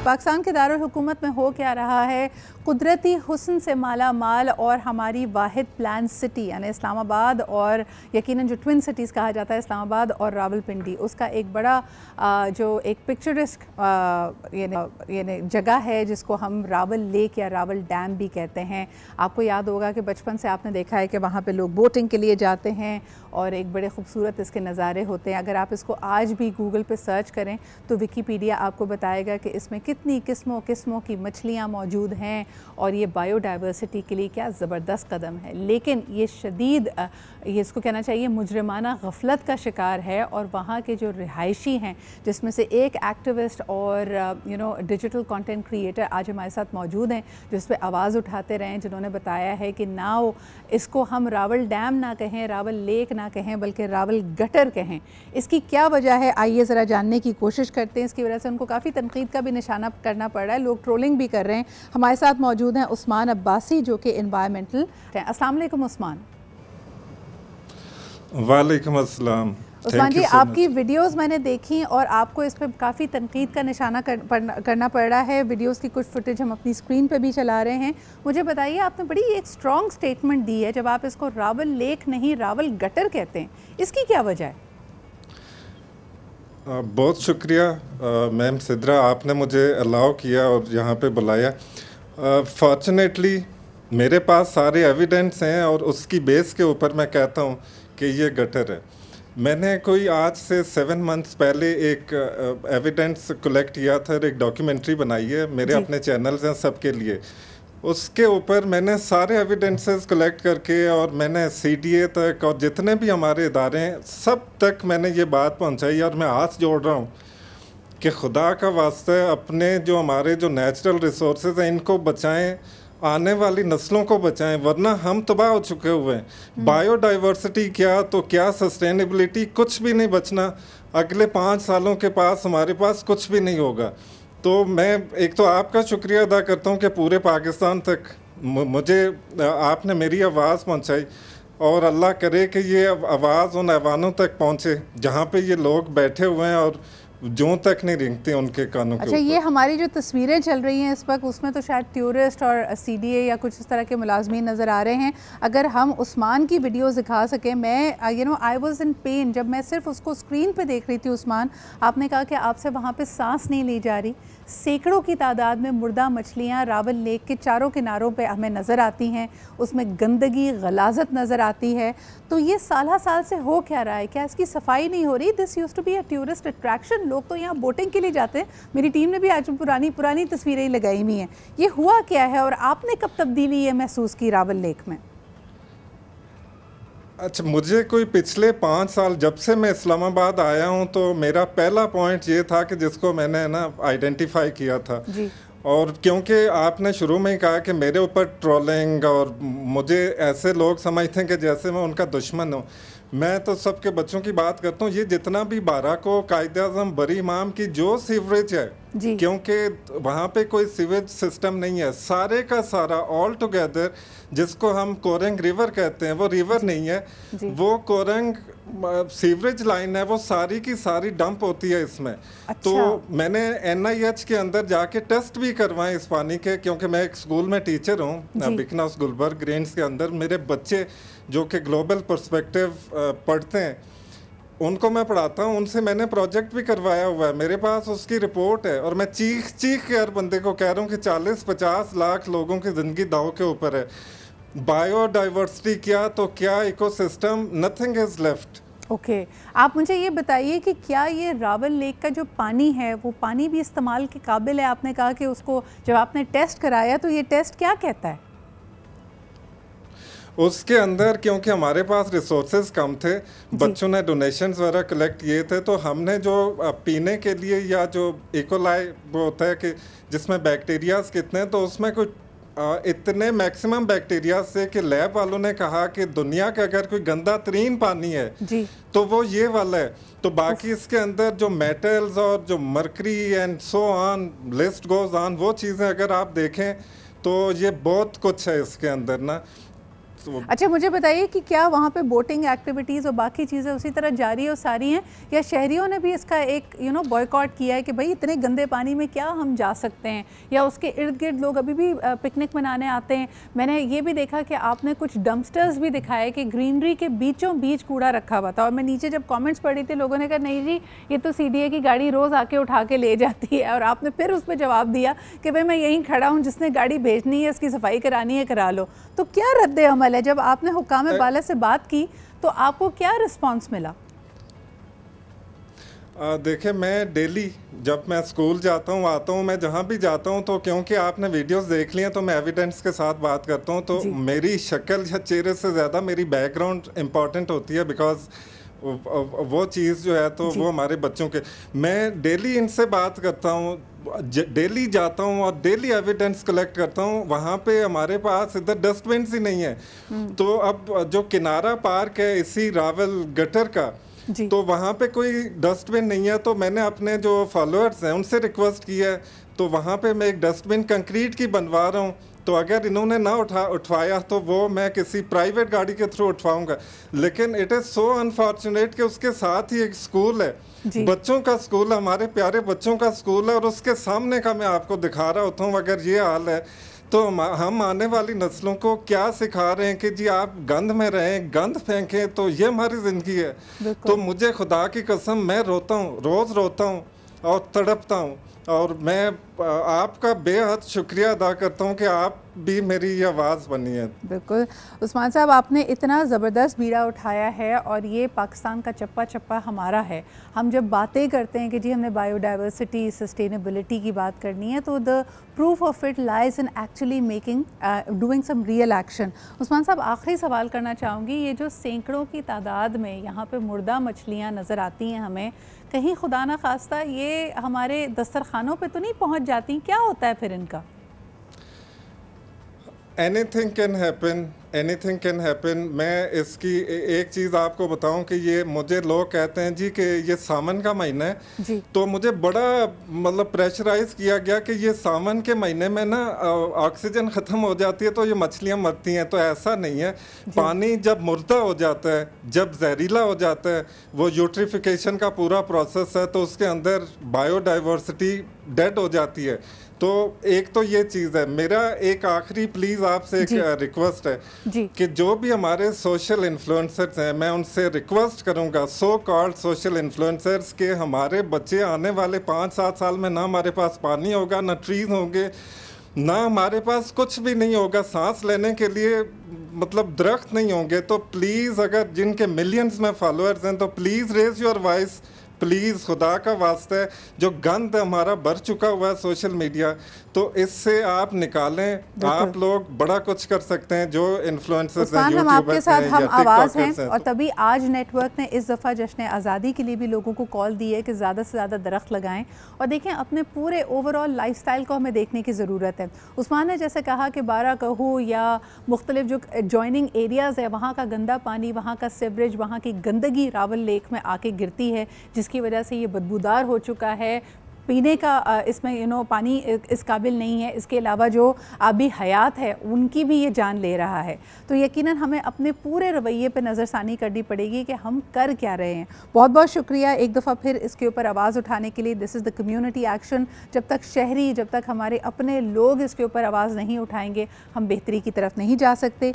पाकिस्तान के दारुल हुकूमत में हो क्या रहा है? कुदरती हुस्न से माला माल और हमारी वाहिद प्लान सिटी यानी इस्लामाबाद और यकीनन जो ट्विन सिटीज़ कहा जाता है इस्लामाबाद और रावलपिंडी, उसका एक बड़ा जो एक पिक्चरिस्क यानी जगह है जिसको हम रावल लेक या रावल डैम भी कहते हैं। आपको याद होगा कि बचपन से आपने देखा है कि वहाँ पे लोग बोटिंग के लिए जाते हैं और एक बड़े खूबसूरत इसके नज़ारे होते हैं। अगर आप इसको आज भी गूगल पे सर्च करें तो विकीपीडिया आपको बताएगा कि इसमें कितनी किस्मों की मछलियाँ मौजूद हैं और ये बायोडाइवर्सिटी के लिए क्या ज़बरदस्त कदम है। लेकिन ये शदीद ये इसको कहना चाहिए मुजरिमाना गफलत का शिकार है और वहाँ के जो रिहायशी हैं जिसमें से एक एक्टिविस्ट और डिजिटल कंटेंट क्रिएटर आज हमारे साथ मौजूद हैं जो इस पर आवाज़ उठाते रहे, जिन्होंने बताया है कि नाउ इसको हम रावल डैम ना कहें, रावल लेक ना कहें, बल्कि रावल गटर कहें। इसकी क्या वजह है, आइए ज़रा जानने की कोशिश करते हैं। इसकी वजह से उनको काफ़ी तनकीद का भी निशाना करना पड़ रहा है, लोग ट्रोलिंग भी कर रहे हैं। हमारे साथ मौजूद हैं उस्मान अब्बासी जो कि एनवायरमेंटल हैं। अस्सलाम वालेकुम उस्मान। वालेकुम अस्सलाम। उस्मान जी, आपकी वीडियोस मैंने देखी और आपको इस पर काफ़ी तनकीद का निशाना करना पड़ रहा है। वीडियोस की कुछ फुटेज हम अपनी स्क्रीन पे भी चला रहे हैं। मुझे बताइए, आपने बड़ी एक स्ट्रॉन्ग स्टेटमेंट दी है जब आप इसको रावल लेक नहीं रावल गटर कहते हैं, इसकी क्या वजह है? बहुत शुक्रिया मैम सिद्रा, आपने मुझे अलाउ किया और यहाँ पे बुलाया। फॉर्चुनेटली मेरे पास सारे एविडेंस हैं और उसकी बेस के ऊपर मैं कहता हूँ कि ये गटर है। मैंने कोई आज से 7 मंथ्स पहले एक एविडेंस कलेक्ट किया था, एक डॉक्यूमेंट्री बनाई है, मेरे अपने चैनल्स हैं सबके लिए। उसके ऊपर मैंने सारे एविडेंसेस कलेक्ट करके और मैंने सीडीए तक और जितने भी हमारे इदारे हैं सब तक मैंने ये बात पहुंचाई और मैं हाथ जोड़ रहा हूँ कि खुदा का वास्ते अपने जो हमारे जो नेचुरल रिसोर्सेज हैं इनको बचाएं, आने वाली नस्लों को बचाएं, वरना हम तबाह हो चुके हुए हैं। बायोडाइवर्सिटी क्या तो क्या सस्टेनेबिलिटी, कुछ भी नहीं बचना। अगले 5 सालों के पास हमारे पास कुछ भी नहीं होगा। तो मैं एक तो आपका शुक्रिया अदा करता हूँ कि पूरे पाकिस्तान तक मुझे आपने मेरी आवाज़ पहुँचाई और अल्लाह करे कि ये आवाज़ उन ऐवानों तक पहुँचे जहाँ पे ये लोग बैठे हुए हैं और जो तक नहीं रेंगते उनके कानों के। अच्छा, ये हमारी जो तस्वीरें चल रही हैं इस वक्त, उसमें तो शायद टूरिस्ट और सीडीए या कुछ इस तरह के मुलाजमीन नज़र आ रहे हैं। अगर हम उस्मान की वीडियोस दिखा सकें, मैं आई वाज इन पेन जब मैं सिर्फ उसको स्क्रीन पे देख रही थी। उस्मान, आपने कहा कि आपसे वहाँ पे सांस नहीं ली जा रही। सैकड़ों की तादाद में मुर्दा मछलियाँ रावल लेक के चारों किनारों पे हमें नज़र आती हैं, उसमें गंदगी गलाजत नज़र आती है। तो ये साल से हो क्या रहा है? क्या इसकी सफाई नहीं हो रही? This used to be a tourist attraction, लोग तो यहाँ बोटिंग के लिए जाते हैं। मेरी टीम ने भी आज पुरानी तस्वीरें लगाई हुई हैं। ये हुआ क्या है और आपने कब तब्दीली ये महसूस की रावल लेक में? अच्छा, मुझे कोई पिछले 5 साल जब से मैं इस्लामाबाद आया हूँ तो मेरा पहला पॉइंट ये था कि जिसको मैंने ना आइडेंटिफाई किया था जी। और क्योंकि आपने शुरू में ही कहा कि मेरे ऊपर ट्रोलिंग और मुझे ऐसे लोग समझते हैं कि जैसे मैं उनका दुश्मन हूँ। मैं तो सबके बच्चों की बात करता हूँ। ये जितना भी बाराको कायद-ए-आज़म बरी इमाम की जो सीवरेज है, क्योंकि वहाँ पे कोई सीवेज सिस्टम नहीं है, सारे का सारा ऑल टुगेदर जिसको हम कोरंग रिवर कहते हैं वो रिवर नहीं है, वो कोरंग सीवरेज लाइन है, वो सारी की सारी डंप होती है इसमें। अच्छा। तो मैंने NIH के अंदर जाके टेस्ट भी करवाए इस पानी के, क्योंकि मैं एक स्कूल में टीचर हूँ बिकनॉस गुलबर्ग ग्रेन्स के अंदर। मेरे बच्चे जो कि ग्लोबल पर्सपेक्टिव पढ़ते हैं उनको मैं पढ़ाता हूँ, उनसे मैंने प्रोजेक्ट भी करवाया हुआ है, मेरे पास उसकी रिपोर्ट है। और मैं चीख के हर बंदे को कह रहा हूँ कि 40-50 लाख लोगों की ज़िंदगी दाव के ऊपर है। बायोडाइवर्सिटी क्या तो क्या ecosystem, nothing is left. Okay, आप मुझे ये बताइए कि क्या ये रावल लेक का जो पानी है वो पानी भी इस्तेमाल के काबिल है? आपने कहा कि उसको जब आपने टेस्ट कराया तो ये टेस्ट क्या कहता है? उसके अंदर क्योंकि हमारे पास रिसोर्सेज कम थे, बच्चों ने डोनेशंस वगैरह कलेक्ट किए थे, तो हमने जो पीने के लिए या जो इकोलाई वो होता है कि जिसमें बैक्टीरियाज कितने हैं, तो उसमें कुछ इतने मैक्सिमम बैक्टीरिया से कि लैब वालों ने कहा कि दुनिया का अगर कोई गंदा तरीन पानी है जी। तो वो ये वाला है। तो बाकी इसके अंदर जो मेटल्स और जो mercury and so on, list goes on, वो चीज़ें अगर आप देखें तो ये बहुत कुछ है इसके अंदर ना। अच्छा, मुझे बताइए कि क्या वहाँ पे बोटिंग एक्टिविटीज़ और बाकी चीज़ें उसी तरह जारी और सारी हैं, या शहरियों ने भी इसका एक बॉयकॉट किया है कि भाई इतने गंदे पानी में क्या हम जा सकते हैं, या उसके इर्द गिर्द लोग अभी भी पिकनिक मनाने आते हैं? मैंने ये भी देखा कि आपने कुछ डंपस्टर्स भी दिखाए कि ग्रीनरी के बीचों बीच कूड़ा रखा हुआ था, और मैं नीचे जब कॉमेंट्स पढ़ी थी लोगों ने कहा नहीं जी ये तो CDA की गाड़ी रोज़ आके उठा के ले जाती है, और आपने फिर उस पर जवाब दिया कि भाई मैं यहीं खड़ा हूँ, जिसने गाड़ी भेजनी है इसकी सफाई करानी है करा लो। तो क्या रद्द अमल है? जब आपने हुक्काम बाला से बात की तो आपको क्या रिस्पांस मिला? देखिए, मैं डेली जब मैं स्कूल जाता हूँ आता हूँ, मैं जहाँ भी जाता हूँ, तो क्योंकि आपने वीडियोस देख लिए हैं तो मैं एविडेंस के साथ बात करता हूँ, तो मेरी शक्ल या चेहरे से ज़्यादा मेरी बैकग्राउंड इम्पॉर्टेंट होती है, बिकॉज वो चीज़ जो है तो वो हमारे बच्चों के, मैं डेली इनसे बात करता हूँ, डेली जाता हूँ और डेली एविडेंस कलेक्ट करता हूँ। वहाँ पे हमारे पास इधर डस्टबिन ही नहीं है, तो अब जो किनारा पार्क है इसी रावल गटर का, तो वहाँ पे कोई डस्टबिन नहीं है, तो मैंने अपने जो फॉलोअर्स हैं उनसे रिक्वेस्ट की है, तो वहाँ पे मैं एक डस्टबिन कंक्रीट की बनवा रहा हूँ, तो अगर इन्होंने ना उठवाया तो वो मैं किसी प्राइवेट गाड़ी के थ्रू उठवाऊंगा। लेकिन इट इज़ सो अनफॉर्चुनेट कि उसके साथ ही एक स्कूल है, बच्चों का स्कूल, हमारे प्यारे बच्चों का स्कूल है, और उसके सामने का मैं आपको दिखा रहा होता हूँ। अगर ये हाल है तो हम आने वाली नस्लों को क्या सिखा रहे हैं कि जी आप गंद में रहें, गंद फेंकें, तो ये हमारी ज़िंदगी है। तो मुझे खुदा की कसम, मैं रोता हूँ, रोज़ रोता हूँ और तड़पता हूँ, और मैं आपका बेहद शुक्रिया अदा करता हूँ कि आप भी मेरी ये आवाज़ बनी है। बिल्कुल उस्मान साहब, आपने इतना ज़बरदस्त बीड़ा उठाया है, और ये पाकिस्तान का चप्पा चप्पा हमारा है। हम जब बातें करते हैं कि जी हमने बायोडाइवर्सिटी, सस्टेनेबिलिटी की बात करनी है, तो the proof of it lies in actually making doing some real action. Usman साहब, आखिरी सवाल करना चाहूँगी, ये जो सैकड़ों की तादाद में यहाँ पे मुर्दा मछलियाँ नज़र आती हैं हमें, कहीं खुदा न खास्ता ये हमारे दस्तरखानों पे तो नहीं पहुँच जाती? क्या होता है फिर इनका? Anything can happen, anything can happen. मैं इसकी एक चीज़ आपको बताऊं कि ये मुझे लोग कहते हैं जी कि ये सावन का महीना है जी, तो मुझे बड़ा मतलब प्रेशराइज किया गया कि ये सावन के महीने में ना ऑक्सीजन ख़त्म हो जाती है तो ये मछलियां मरती हैं। तो ऐसा नहीं है, पानी जब मुर्दा हो जाता है, जब जहरीला हो जाता है, वो यूट्रिफिकेशन का पूरा प्रोसेस है, तो उसके अंदर बायोडाइवर्सिटी डेड हो जाती है। तो एक तो ये चीज़ है। मेरा एक आखिरी प्लीज़ आपसे एक रिक्वेस्ट है कि जो भी हमारे सोशल इन्फ्लुएंसर्स हैं, मैं उनसे रिक्वेस्ट करूंगा, सो कॉल्ड सोशल इन्फ्लुएंसर्स, के हमारे बच्चे आने वाले 5-7 साल में ना हमारे पास पानी होगा, ना ट्रीज होंगे, ना हमारे पास कुछ भी नहीं होगा, सांस लेने के लिए मतलब दरख्त नहीं होंगे। तो प्लीज़, अगर जिनके मिलियंस में फॉलोअर्स हैं, तो please raise your voice, please, खुदा का वास्ता है। जो गंद हमारा भर चुका हुआ है सोशल मीडिया, तो इससे आप निकालें। आप लोग बड़ा कुछ कर सकते हैं, जो इन्फ्लुएंसर्स हैं, हम आपके साथ हम आवाज़ हैं, और तभी आज नेटवर्क ने इस दफ़ा जश्न आज़ादी के लिए भी लोगों को कॉल दी है कि ज़्यादा से ज़्यादा दरख्त लगाएं। और देखें, अपने पूरे ओवरऑल लाइफस्टाइल को हमें देखने की ज़रूरत है। उस्मान ने जैसे कहा कि बारा कहू या मुख्तलिफ जो एडजॉइनिंग एरियाज़ है, वहाँ का गंदा पानी, वहाँ का सीवरेज, वहाँ की गंदगी रावल लेक में आके गिरती है, जिसकी वजह से ये बदबूदार हो चुका है। पीने का इसमें पानी इस काबिल नहीं है। इसके अलावा जो आबी हयात है उनकी भी ये जान ले रहा है। तो यकीनन हमें अपने पूरे रवैये पे नज़रसानी करनी पड़ेगी कि हम कर क्या रहे हैं। बहुत बहुत शुक्रिया एक दफ़ा फिर इसके ऊपर आवाज़ उठाने के लिए। This is the community action. जब तक हमारे अपने लोग इसके ऊपर आवाज़ नहीं उठाएंगे, हम बेहतरी की तरफ नहीं जा सकते।